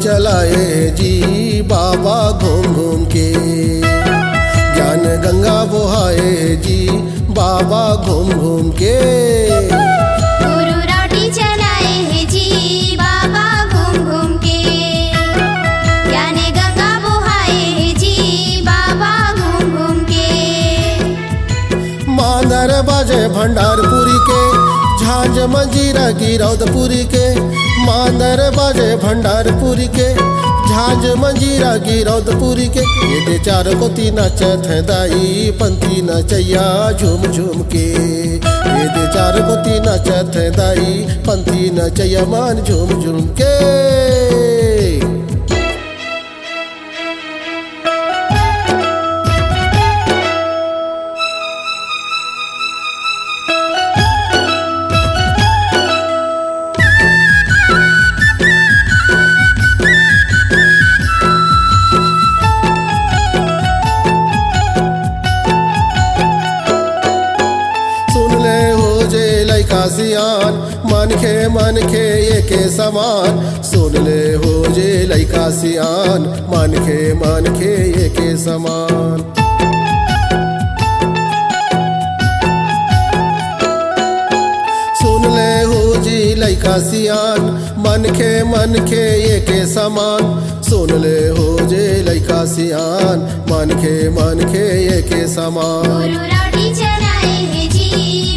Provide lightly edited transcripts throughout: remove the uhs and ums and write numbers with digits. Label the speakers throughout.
Speaker 1: चलाए जी बाबा घूम घूम के। ज्ञान गंगा बहाए जी बाबा घूम घूम के।
Speaker 2: गुरु रोटी चलाए हैं जी बाबा घूम घूम के। ज्ञान गंगा बहाए हैं जी बाबा घूम घूम के।
Speaker 1: मांदर बाजे भंडारपुरी के, झांझ मंजीरा गिरौदपुरी के। मांदर बाजे भंडारपुरी के, झांझ मंजीरा गिरौदपुरी के। ये दे चार को तीन नचत है दाई पंथी नचैया झूम झूम के। ये दे चार को तीन नचत है दाई पंथी नचैया मान झूम झूम के। सियान मन खे ये के समान। सुन ले हो जे लइका सियान मन खे ये के समान। सुन ले हो जी लइका सियान मन खे ये के समान। सुन ले हो जे लइका सियान मन खे ये के समान।
Speaker 2: गुरु रोटी चलाए हैं जी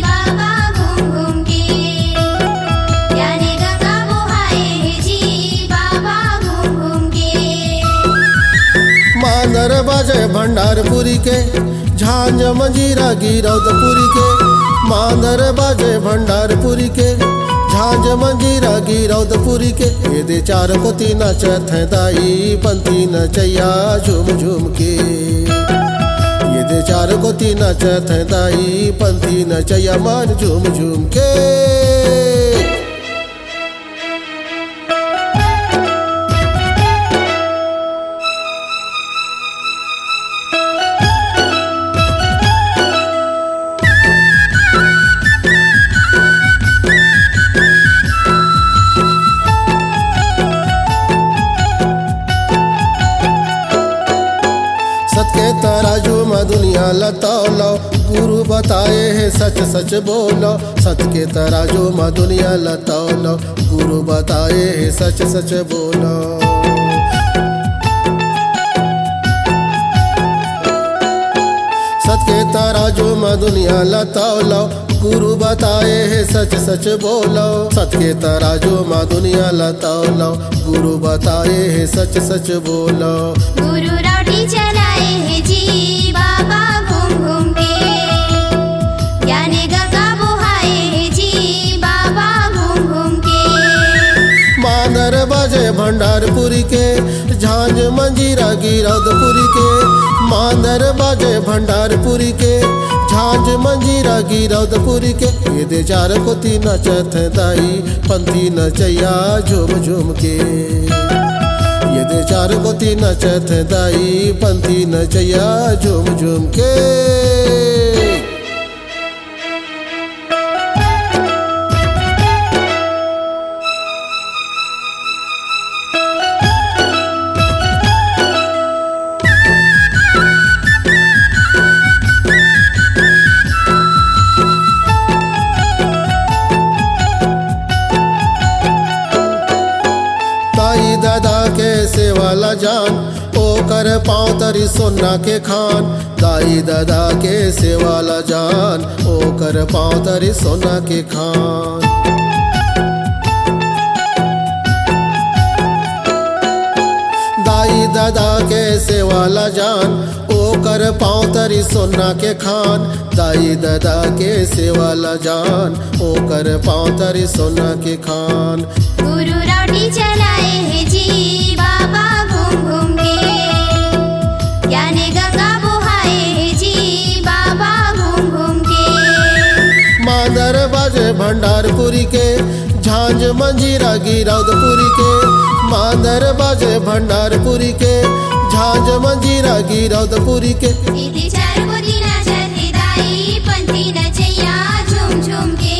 Speaker 2: बाबा घूम घूम के। ज्ञान गंगा बहाए हैं जी बाबा घूम घूम के।
Speaker 1: मांदर बाजे भंडारपुरी के, झांझ मंजीरा गिरौदपुरी के। मांदर बाजे भंडारपुरी के, झांझ मंजीरा गिरौदपुरी के। ये दे चार को तीन नचत है दाई पंथी नचैया झूम झूम के। ये दे चार को तीन नचत है दाई पंथी नचैया मान झूम झूम के। सत के तराजू में दुनिया लतौलो, गुरु बताए हैं सच सच बोलो। सत के तराजू में दुनिया लतौलो, गुरु बताए हैं सच सच बोलो। सत के तराजू में दुनिया लतौलो, गुरु बताए हैं सच सच बोलो। सत के तराजू में दुनिया लतौलो, गुरु बताए हैं सच सच बोलो।
Speaker 2: गुरु रोटी चलाए हैं जी बाबा घूम घूम के। ज्ञान गंगा बहाए हैं जी बाबा घूम घूम के।
Speaker 1: मांदर बाजे भंडारपुरी के, झांझ मंजीरा गिरौदपुरी के। मांदर बाजे भंडारपुरी के, झांझ मंजीरा गिरौदपुरी के। ये दे चार को तीन नचत है दाई पंथी नचैया झूम झूम के। ये दे चार को तीन नचत है दाई पंथी नचैया झूम झूम के। दादा के सेवाला जान ओ कर पाँव तरी सोना के खान। दाई दादा के सेवाला जान ओ कर पाँव तरी सोना के खान। दाई दादा के सेवाला जान ओ कर पाँव तरी सोना के खान। दाई दादा के सेवाला जान ओ कर पाँव तरी सोना के खान।
Speaker 2: गुरु रोटी चलाए हैं जी बाबा घूम घूम के। ज्ञान गंगा बहाए हैं जी बाबा घूम घूम के।
Speaker 1: मांदर बाजे भंडारपुरी के, झांझ मंजीरा गिरौदपुरी के। मांदर बाजे भंडारपुरी के, झांझ मंजीरा गिरौदपुरी के।
Speaker 2: इति चार को तीन नचत है दाई पंथी नचैया झूम झूम के।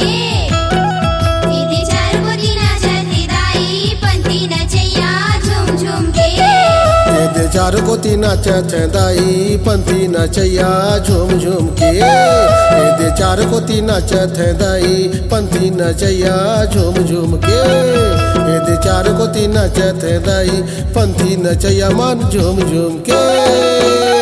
Speaker 2: इति चार को तीन नचत है दाई पंथी नचैया झूम झूम
Speaker 1: चार कोती नाचत हैं दाई पंथी नचैया झूम झूम के। दे चार कोती नाचत हैं दाई पंथी नचैया झूम झूम के। दे चार कोती नाचत हैं दाई पंथी नचैया मन झूम झूम के।